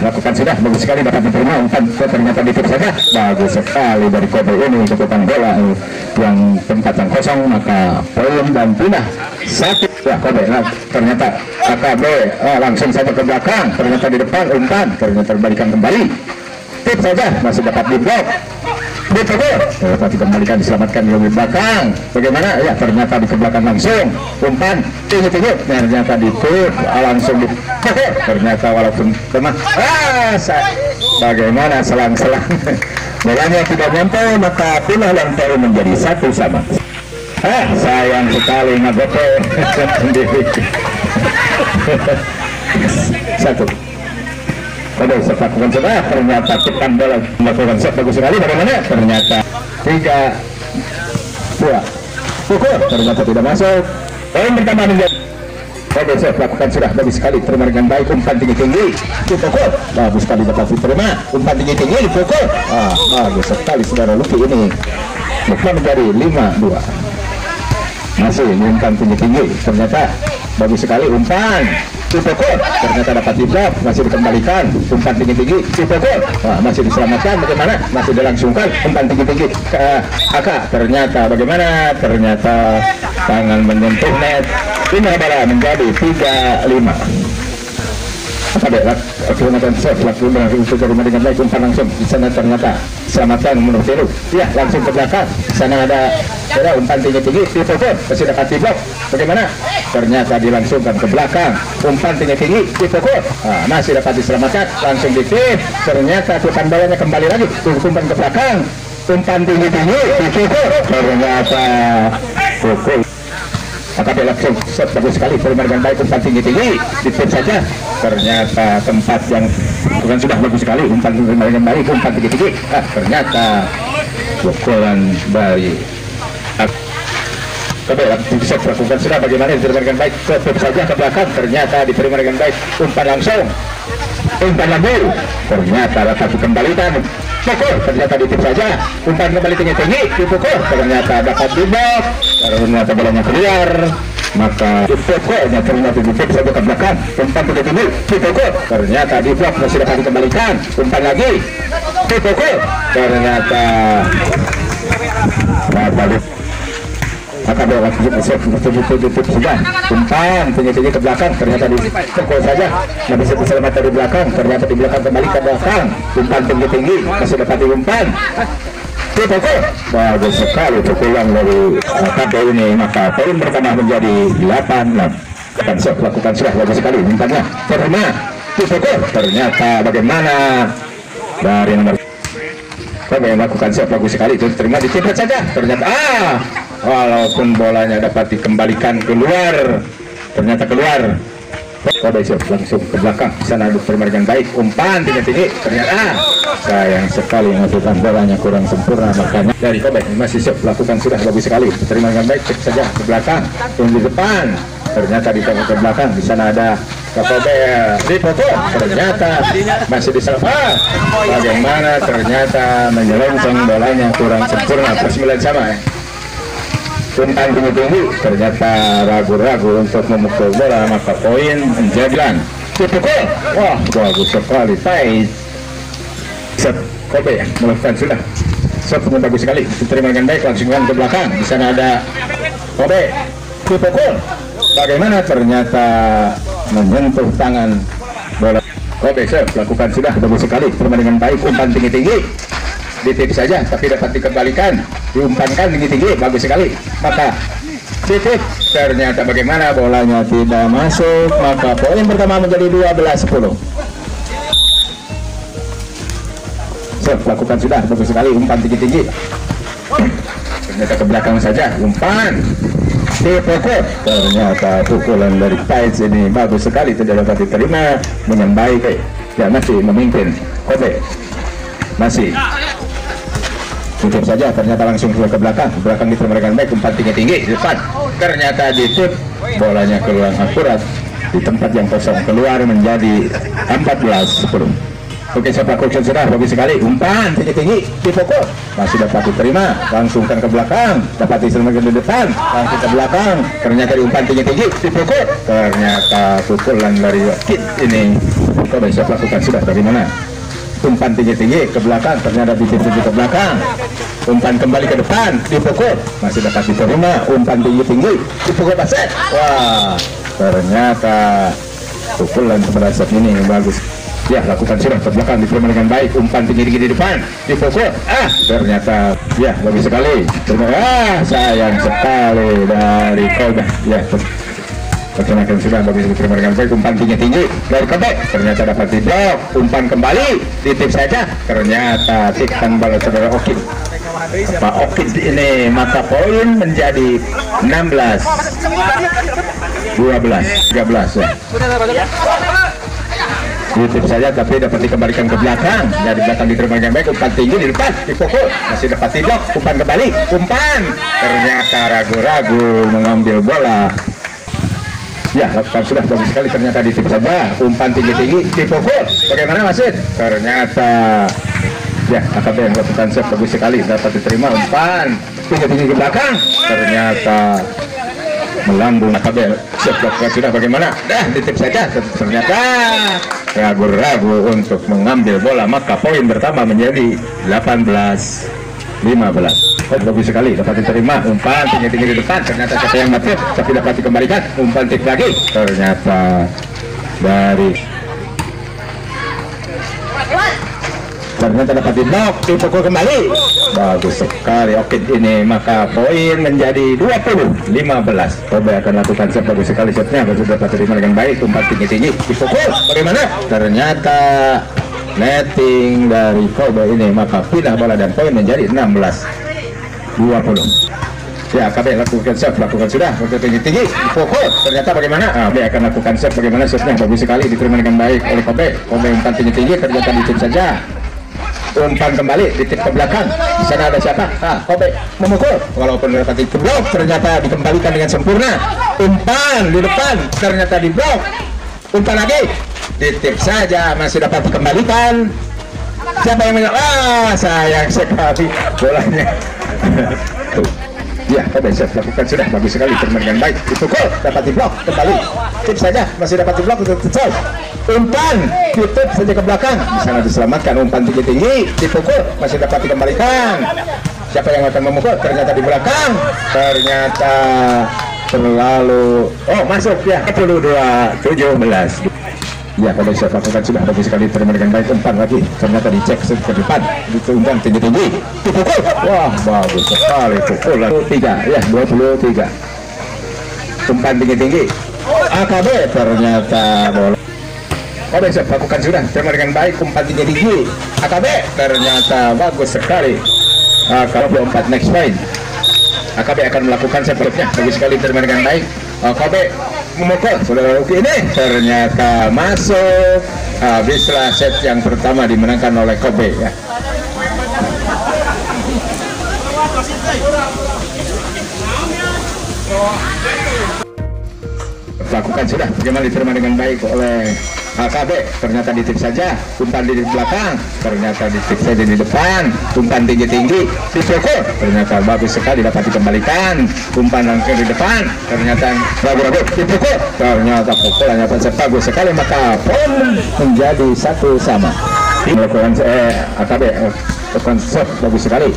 lakukan sudah bagus sekali, dapat diterima umpan, ternyata ditutup saja. Bagus sekali dari Kobe ini ketukan bola yang tempat yang kosong, maka poin dan pindah satu. Ya Kobe ternyata AKB langsung saja ke belakang, ternyata di depan umpan, ternyata terbalikan kembali. Tip saja masih dapat di blok. Ternyata dikembalikan, diselamatkan di belakang. Bagaimana? Ya ternyata di belakang langsung umpan tinggi-tinggi, ternyata ditutup langsung di ternyata walaupun lemah. Bagaimana selang-selang bolanya tidak nyampe, maka pindah dan poin menjadi 1-1. Sayang sekali ngagope sendiri. 1. Pada set lakukan sudah, ternyata tekan bola melakukan set bagus sekali. Bagaimana? Ternyata 3-2 pukul, ternyata tidak masuk. Poin pertama menjadi. Pada set lakukan sudah bagus sekali, terima dengan baik, umpan tinggi-tinggi dipukul, bagus sekali dapat diterima, umpan tinggi-tinggi dipukul. Bagus sekali saudara Lucky ini. Bukan menjadi 5-2. Masih umpan tinggi-tinggi, ternyata bagus sekali umpan dipukul, ternyata dapat diblok, masih dikembalikan, umpan tinggi-tinggi dipukul, masih diselamatkan. Bagaimana? Masih dilangsungkan, umpan tinggi-tinggi ke Aka, ternyata bagaimana? Ternyata tangan menyentuh net, pindah bola menjadi 3-5. Lakukan set, lakukan dengan baik, umpan langsung di sana, ternyata selamatkan menurut Tiru. Ya langsung ke belakang, di sana ada umpan tinggi-tinggi dipukul, masih dapat diblok. Bagaimana? Ternyata dilangsungkan ke belakang, umpan tinggi-tinggi dipukul, masih dapat diselamatkan, langsung ditip, ternyata umpan bolanya kembali lagi, umpan ke belakang, umpan tinggi-tinggi dipukul, ternyata pukul. AKB langsung set bagus sekali, terima dengan baik, umpan tinggi-tinggi ditip saja, ternyata tempat yang bukan sudah bagus sekali, umpan dengan baik, umpan tinggi-tinggi, ternyata pukulan dari AKB set lakukan sudah, bagaimana diterima dengan baik, tetap saja ke belakang, ternyata diterima dengan baik, umpan langsung, umpan lagi, ternyata dapat dikembalikan, pukul, ternyata ditip saja, umpan kembali tinggi-tinggi dipukul, ternyata dapat diblok, ternyata bolanya keluar, maka dipukulnya ternyata ditip saja ke belakang, umpan tinggi-tinggi dipukul, ternyata diblok, masih dapat dikembalikan, umpan lagi dipukul, ternyata AKB langsung ditutup sudah, umpan tinggi-tinggi ke belakang, ternyata dipukul saja, masih diselamat dari belakang, ternyata di belakang kembali ke belakang, umpan tinggi-tinggi masih dapat diumpan dipukul, bagus sekali pukulan dari AKB ini, maka poin pertama menjadi 8-6. Dan set lakukan sudah bagus sekali, umpannya terima dipukul, ternyata bagaimana dari nomor yang melakukan set bagus sekali, itu terima diciprat saja, ternyata walaupun bolanya dapat dikembalikan keluar, ternyata keluar. Kobe langsung ke belakang, di sana diterima dengan baik, umpan tinggi-tinggi, ternyata sayang sekali melakukan bolanya kurang sempurna, makanya dari Kobe masih siap lakukan sudah bagus sekali, diterima dengan baik, cek saja ke belakang, di depan, ternyata ditengok ke belakang, di sana ada Kobe dipukul, ternyata masih diselamat. Bagaimana? Ternyata menyelonjong bolanya kurang sempurna, +9 sama ya. Umpan tinggi-tinggi, ternyata ragu-ragu untuk memukul bola, maka poin menjadi dipukul. Wah bagus sekali, tight set Kobe melakukan sudah setnya bagus sekali, diterima dengan baik, langsung ke belakang, di sana ada Kobe dipukul, bagaimana? Ternyata menyentuh tangan bola. Kobe lakukan sudah bagus sekali, terima dengan baik, umpan tinggi-tinggi ditip saja, tapi dapat dikembalikan, diumpankan tinggi-tinggi, bagus sekali, maka titip, ternyata bagaimana? Bolanya tidak masuk, maka poin pertama menjadi 12-10. Lakukan sudah bagus sekali, umpan tinggi-tinggi, ternyata ke belakang saja, umpan dipukul, ternyata pukulan dari Pais ini bagus sekali, tidak dapat diterima dengan baik. Ya masih memimpin Kobe, masih tutup saja, ternyata langsung ke belakang diterima dengan baik, umpan tinggi-tinggi di depan, ternyata ditip, bolanya keluar akurat di tempat yang kosong, keluar menjadi 14-10. Oke, sepak action sudah bagus sekali, umpan tinggi-tinggi dipukul, masih dapat diterima, langsungkan ke belakang, dapat diselamatkan di depan, langsung ke belakang, ternyata di umpan tinggi-tinggi dipukul, ternyata pukulan dari Kit ini Kobe siap lakukan sudah bagaimana? Umpan tinggi-tinggi ke belakang, ternyata ditip-tip ke belakang. Umpan kembali ke depan, dipukul, masih dapat diterima. Umpan tinggi-tinggi, dipukul Asep. Wah, ternyata pukulan kepada Asep ini yang bagus. Ya, lakukan sudah ke belakang, diterima dengan baik. Umpan tinggi-tinggi di depan, dipukul. Ternyata ya bagus sekali. Sayang sekali dari Kobe. Ya, perkenakan sudah bagus diterima dengan baik. Umpan tinggi-tinggi dari Kobe, ternyata dapat diblok. Umpan kembali, ditip saja, ternyata tikkan bola saudara Okid. Pak Okid ini, maka poin menjadi 16 12 13 ya. Ditip saja tapi dapat dikembalikan ke belakang. Dari belakang diterima dengan baik. Umpan tinggi di depan, dipukul, masih dapat diblok. Umpan kembali, umpan, ternyata ragu-ragu mengambil bola. Ya, lakukan sudah bagus sekali, ternyata ditip saja. Umpan tinggi-tinggi, dipukul. Bagaimana Wasit? Ternyata ya, AKB yang lakukan set bagus sekali, dapat diterima. Umpan tinggi-tinggi ke belakang, ternyata melambung. AKB set lakukan sudah bagaimana? Ditip saja, ternyata ragu-ragu untuk mengambil bola, maka poin pertama menjadi 18 15. Bagus sekali, dapat diterima. Umpan tinggi-tinggi di depan, ternyata siapa yang mati, tapi dapat dikembalikan. Umpan tip lagi, ternyata dapat diblok, dipukul kembali. Bagus sekali Okid ini, maka poin menjadi 20-15. Kobe akan lakukan set bagus sekali, setnya bagus, dapat diterima dengan baik. Umpan tinggi-tinggi, dipukul, bagaimana? Ternyata netting dari Kobe ini, maka pindah bola dan poin menjadi 16-20. Ya, KB lakukan set, lakukan sudah untuk tinggi-tinggi, dipukul, ternyata bagaimana? KB akan lakukan set, bagaimana setnya bagus sekali, diterima dengan baik oleh Kobe. Kobe umpan tinggi-tinggi, ternyata ditip saja. Umpan kembali, ditip ke belakang. Di sana ada siapa? Kobe memukul, walaupun dapat diblok, ternyata dikembalikan dengan sempurna. Umpan di depan, ternyata diblok. Umpan lagi, ditip saja, masih dapat dikembalikan. Siapa yang menyerang? Sayang sekali bolanya. Ya, Kobe siap lakukan sudah bagus sekali, terima dengan baik. Dipukul, dapat diblok, kembali. Tip saja, masih dapat diblok untuk tutup. Umpan, tutup saja ke belakang. Di sana diselamatkan. Umpan tinggi-tinggi, dipukul, masih dapat dikembalikan. Siapa yang akan memukul? Ternyata di belakang. Ternyata terlalu. Masuk ya. 22-17. Ya, Kobe siap lakukan sudah bagus sekali, terima dengan baik. Umpan lagi, ternyata dicek ke depan. Umpan tinggi-tinggi, dipukul. Wah, bagus sekali pukulan. 3 ya, 23. Umpan tinggi-tinggi, AKB, ternyata bola. Kobe siap lakukan sudah, terima dengan baik. Umpan tinggi-tinggi, AKB, ternyata bagus sekali. AKB 4 next point. AKB akan melakukan sepertinya bagus sekali, terima dengan baik. Kobe memukul, saudara Ruki ini ternyata masuk. Habislah set yang pertama dimenangkan oleh Kobe ya. Lakukan sudah, bagaimana diterima dengan baik oleh AKB, ternyata ditip saja. Umpan di belakang, ternyata ditip saja di depan. Umpan tinggi-tinggi, dipukul, ternyata bagus sekali, dapat dikembalikan. Umpan langsung di depan, ternyata ragu-ragu, dipukul, ternyata pukulannya bagus sekali, maka poin menjadi 1-1. Melakukan AKB lakukan shot bagus sekali,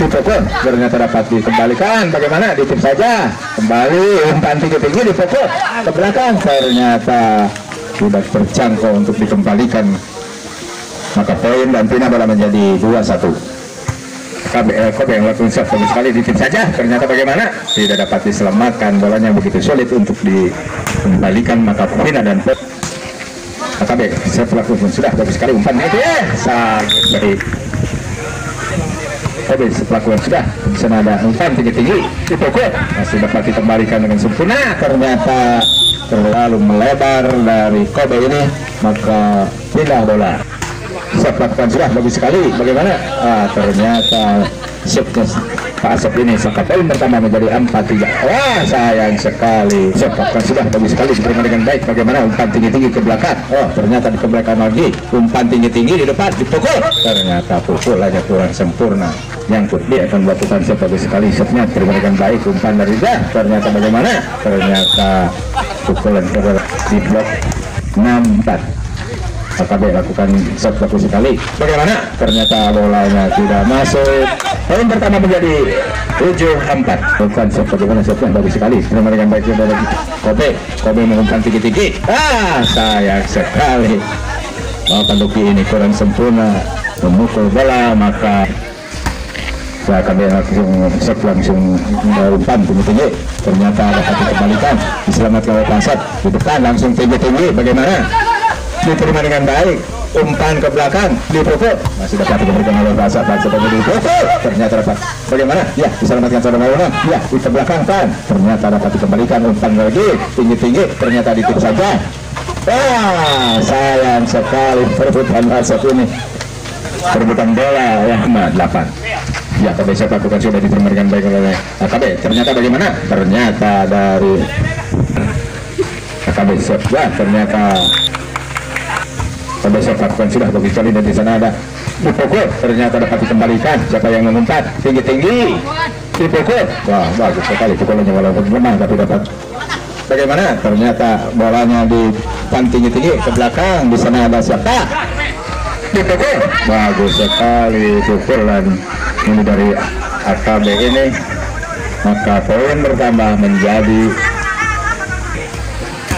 dipukul, ternyata dapat dikembalikan. Bagaimana? Ditip saja, kembali. Umpan tinggi-tinggi, dipukul ke belakang, ternyata tidak terjangkau untuk dikembalikan, maka poin dan pindah bola menjadi 2-1. Kobe yang lakukan shot bagus sekali, ditip saja, ternyata bagaimana? Tidak dapat diselamatkan, bolanya begitu sulit untuk dikembalikan, maka pindah dan poin. Kobe siap lakukan sudah bagus sekali. Umpan itu sangat baik. Kobe lakukan sudah, di sana ada umpan tinggi-tinggi, dipukul, masih dapat dikembalikan dengan sempurna, ternyata terlalu melebar dari Kobe ini, maka pindah bola. Siap lakukan sudah bagus sekali, bagaimana? Ternyata shotnya Pak Asep ini, maka poin pertama menjadi 4-3. Wah, sayang sekali. Siap lakukan sudah bagus sekali, diterima dengan baik. Bagaimana? Umpan tinggi-tinggi ke belakang, ternyata dikembalikan lagi. Umpan tinggi-tinggi di depan, dipukul, ternyata pukulannya kurang sempurna. Nyangkut, dia akan melakukan set bagus sekali, setnya terima dengan baik. Umpan dari dia, ternyata bagaimana? Ternyata pukulan di blok 6-4. AKB lakukan shot bagus sekali. Bagaimana? Ternyata bolanya tidak masuk. Poin pertama menjadi 7-4. Bukan shot, bagaimana shotnya bagus sekali. Terima dengan baiknya dari Kobe mengumpan tinggi-tinggi. Sayang sekali. Panduki ini kurang sempurna memukul bola, maka AKB langsung umpan tinggi-tinggi. Ternyata dapat dikembalikan, diselamatkan oleh Pasat di depan, langsung tinggi-tinggi. Bagaimana? Diterima dengan baik, umpan ke belakang, dipukul, masih dapat diberikan oleh Pasat tadi dipukul. Ternyata dapat, bagaimana? Ya, diselamatkan saudara Maulana. Ya, di belakang kan, ternyata dapat dikembalikan, umpan lagi tinggi-tinggi. Ternyata ditip saja. Sayang sekali perebutan Pasat ini. Perebutan bola ya, 8. Ya, AKB saya lakukan sudah diterima dengan baik oleh AKB. Ternyata bagaimana? Ternyata dari AKB ya, ternyata AKB saya lakukan sudah bagus sekali. Dan di sana ada dipukul, ternyata dapat dikembalikan. Siapa yang mengumpat tinggi-tinggi, dipukul. Wah, bagus sekali pukulannya walaupun lemah tapi dapat. Bagaimana? Ternyata bolanya di tinggi-tinggi ke belakang. Di sana ada siapa? Dipukul. Bagus sekali pukulan ini dari AKB ini, maka poin bertambah menjadi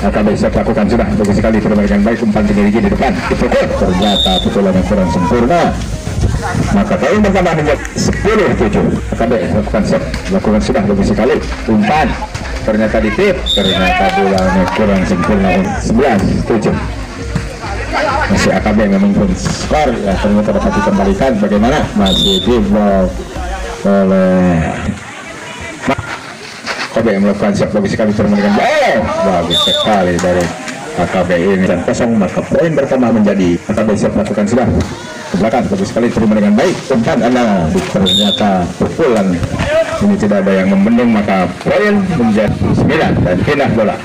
AKB saya lakukan sudah bagus sekali. Terima dengan baik, umpan tinggi-tinggi di depan, dipukul. Ternyata pukulan yang kurang sempurna, maka poin bertambah menjadi 10-7. AKB lakukan sudah bagus sekali, umpan ternyata ditip, ternyata bolanya kurang sempurna. 11-7 masih AKB yang memimpin skor ya, ternyata dapat dikembalikan. Bagaimana? Masih dibol oleh AKB yang melakukan siap bagus sekali. Termenangkan bagus sekali dari AKB ini dan kosong, maka poin pertama menjadi AKB siap melakukan sudah ke belakang bagus sekali. Terima dengan baik, umpan ternyata pukulan ini tidak ada yang membendung, maka poin menjadi 9 dan pindah bola.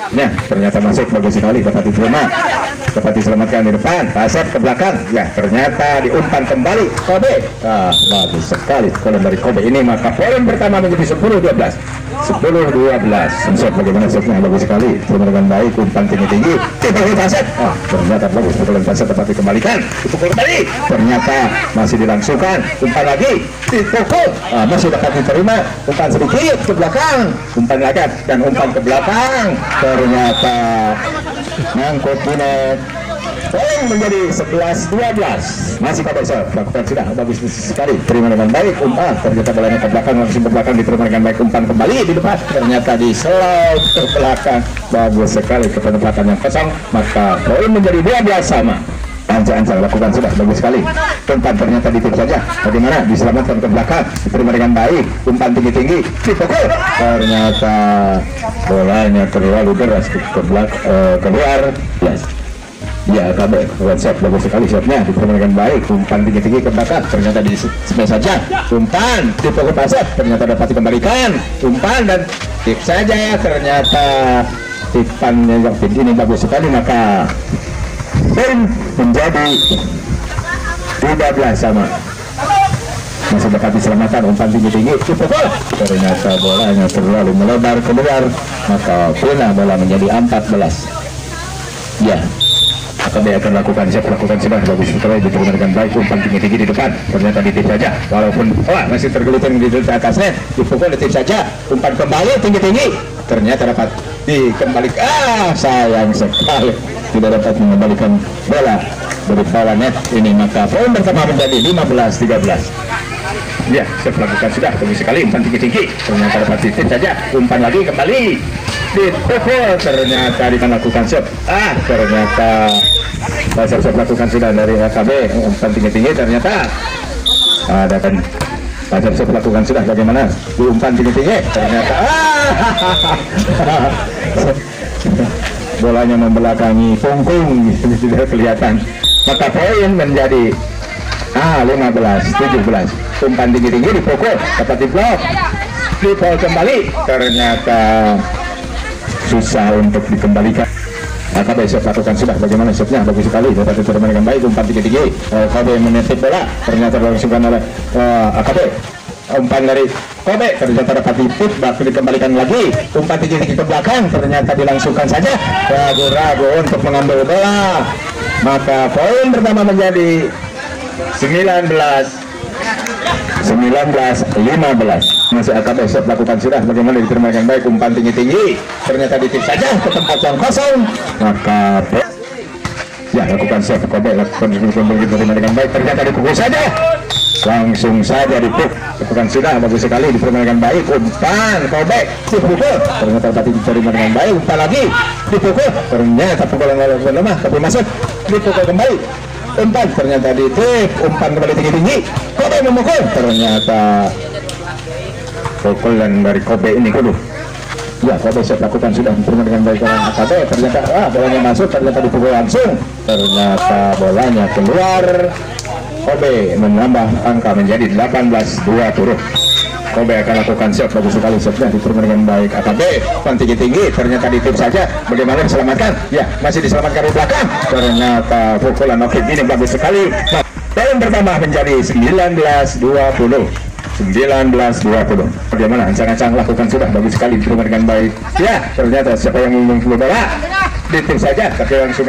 Ya, ternyata masuk bagus sekali, dapat diterima, dapat diselamatkan di depan, pasat ke belakang. Ya, ternyata diumpan kembali Kobe. Bagus sekali poin dari Kobe ini, maka poin pertama menjadi 10-12. 10-12. Sempat bagaimana shotnya bagus sekali, terima dengan baik, umpan tinggi-tinggi, dipukul pasat. Ternyata bagus pukulan pasat, dapat dikembalikan, dipukul kembali. Ternyata masih dilangsungkan, umpan lagi, dipukul, masih dapat diterima, umpan sedikit ke belakang, umpan lagi dan umpan ke belakang. Ternyata ngangkut minat, poin menjadi 11-12. Masih Pak Besar lakukan sudah bagus sekali, terima dengan baik, umpan ternyata bolanya ke belakang, langsung ke belakang, diterima dengan baik, umpan kembali di depan, ternyata di slide ke belakang. Bagus sekali ke penempatan yang kosong, maka poin menjadi 12 sama. Ancang lakukan sudah bagus sekali, umpan ternyata ditip saja. Bagaimana? Diselamatkan ke belakang, diterima dengan baik, umpan tinggi-tinggi, dipukul. Ternyata bolanya terlalu deras ke belakang, keluar. Yes. Ya, AKB shot bagus sekali, shotnya diterima dengan baik, umpan tinggi-tinggi ke belakang, ternyata di smash saja, umpan dipukul pasat, ternyata dapat dikembalikan, umpan dan tip saja ya, ternyata tipannya yang ini bagus sekali, maka poin menjadi 13 sama. Masih dapat diselamatkan, umpan tinggi-tinggi, dipukul, ternyata bolanya terlalu melebar keluar, maka pindah bola menjadi 14. Ya, AKB akan lakukan, siap lakukan sudah bagus sekali, diterima dengan baik, umpan tinggi-tinggi di depan, ternyata ditip saja, walaupun masih tergelitung di atasnya, dipukul, ditip saja, umpan kembali tinggi-tinggi, ternyata dapat dikembalikan. Sayang sekali tidak dapat mengembalikan bola dari bawah net ini, maka poin pertama menjadi 15-13. Ya, siap lakukan sudah bagus sekali, umpan tinggi-tinggi, ternyata dapat ditip saja, umpan lagi kembali, dipukul, ternyata dilakukan shot. Ternyata siap lakukan sudah dari AKB, umpan tinggi-tinggi, ternyata ada kan siap lakukan sudah bagaimana, umpan tinggi-tinggi, ternyata bolanya membelakangi punggung, tidak kelihatan, maka poin menjadi 15-17. Umpan tinggi-tinggi dipukul, dapat diblok, dipukul kembali, ternyata susah untuk dikembalikan. AKB siap lakukan sudah bagaimana shotnya bagus sekali, dapat diterima dengan baik, umpan tinggi-tinggi, AKB menitip bola, ternyata dilangsungkan oleh AKB, umpan dari Kobe ternyata dapat ditip, baru dikembalikan lagi, umpan tinggi-tinggi ke belakang, ternyata dilangsungkan saja, ragu-ragu untuk mengambil bola, maka poin pertama menjadi 19-15. Masih AKB siap lakukan sudah, bagaimana diterima dengan baik, umpan tinggi-tinggi ternyata ditip saja ke tempat yang kosong, maka ya lakukan siap Kobe, lakukan diterima dengan baik, ternyata dipukul saja, langsung saja dipukul, lakukan sudah, bagus sekali diterima dengan baik, umpan Kobe dipukul, ternyata tadi diterima dengan baik, umpan lagi dipukul, ternyata pukulan lemah tapi masuk, dipukul kembali, umpan ternyata ditip, umpan kembali tinggi-tinggi, Kobe memukul, ternyata pukulan dari Kobe ini kudu. Ya, Kobe siap lakukan sudah diterima dengan baik oleh AKB, ternyata bolanya masuk, ternyata dipukul langsung, ternyata bolanya keluar. Kobe menambah angka menjadi 18-20. Kobe akan lakukan siap, bagus sekali siapnya diterima dengan baik AKB, umpan tinggi-tinggi ternyata ditip saja, bagaimana diselamatkan? Ya, masih diselamatkan di belakang, ternyata pukulan oke ini bagus sekali. Poin pertama menjadi 19-20. Bagaimana ancang-ancang lakukan sudah, bagus sekali diterima dengan baik. Ya, ternyata siapa yang ingin bola ditip saja, tapi langsung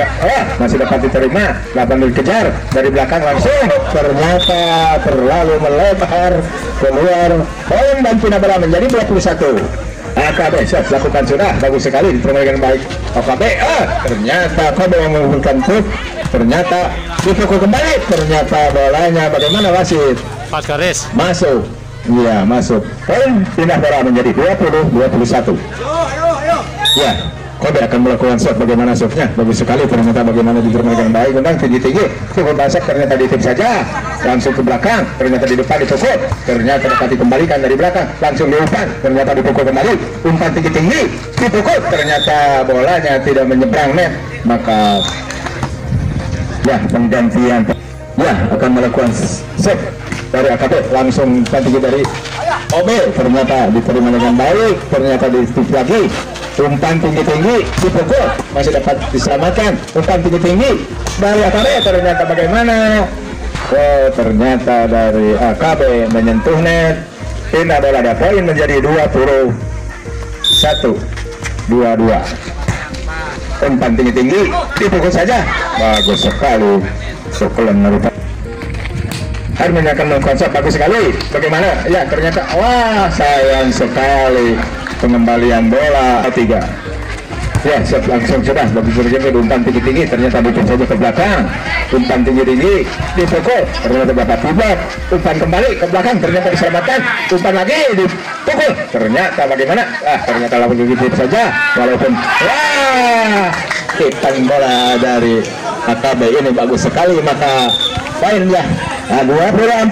masih dapat diterima, lapan dikejar dari belakang langsung, ternyata terlalu melebar keluar. Poin dan pindah bola menjadi 21. AKB siap lakukan sudah, bagus sekali diterima dengan baik. AKB ternyata Kobe yang mengumpulkan tuh, ternyata dipukul kembali, ternyata bolanya bagaimana wasit? Pas garis Masuk. Iya, masuk. Poin pindah bola menjadi 20-21. Ya, Kobe akan melakukan shot, bagaimana shotnya? Bagus sekali, ternyata bagaimana diterima dengan baik, tentang tinggi-tinggi, cukup basah, ternyata ditip saja, langsung ke belakang, ternyata di depan dipukul, ternyata dapat dikembalikan dari belakang, langsung diumpan, ternyata dipukul kembali, umpan tinggi-tinggi, dipukul, ternyata bolanya tidak menyeberang net, maka ya penggantian ya akan melakukan shot dari AKB, langsung tinggi dari OB, ternyata diterima dengan baik, ternyata ditip lagi, umpan tinggi-tinggi dipukul, masih dapat diselamatkan, umpan tinggi-tinggi dari AKB, ternyata bagaimana? Ternyata dari AKB menyentuh net, pindah bola, ada poin menjadi 21-22. Umpan tinggi-tinggi dipukul saja, bagus sekali pukulan dari Armin akan melakukan shot, bagus sekali, bagaimana? Ya, ternyata sayang sekali pengembalian bola 3. Ya, siap langsung sudah, bagus sekali umpan tinggi-tinggi, ternyata dipukul saja ke belakang, umpan tinggi-tinggi dipukul, ternyata dapat tibak, umpan kembali ke belakang, ternyata diselamatkan, umpan lagi dipukul, ternyata bagaimana? Ternyata langsung ditip saja, walaupun kipan bola dari AKB ini bagus sekali, maka poin ya 24.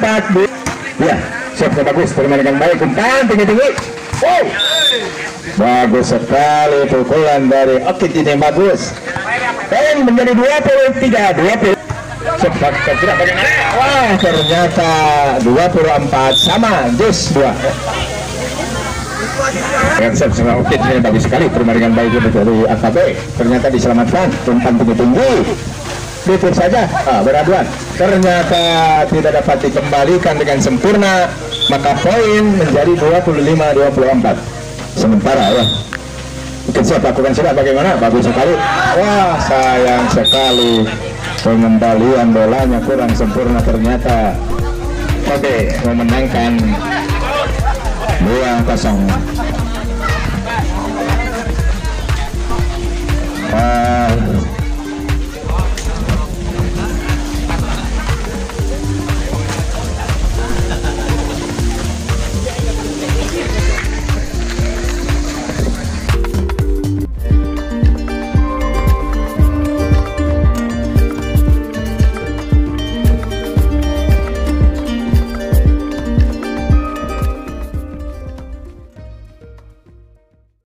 Ya, shotnya bagus, terima dengan baik, umpan tinggi-tinggi, bagus sekali pukulan dari Okit ini bagus. Poin menjadi 23-20. Cepat tidak bagaimana? Ternyata 24 sama, just 2. Konsep sama Okit ini bagus sekali, terima dengan baik dari AKB, ternyata diselamatkan, umpan tinggi-tinggi ditip saja, beraduan, ternyata tidak dapat dikembalikan dengan sempurna, maka poin menjadi 25-24. Sementara ya Okit siap lakukan sudah, bagaimana? Bagus sekali, sayang sekali pengembalian bolanya kurang sempurna, ternyata Kobe memenangkan 2-0.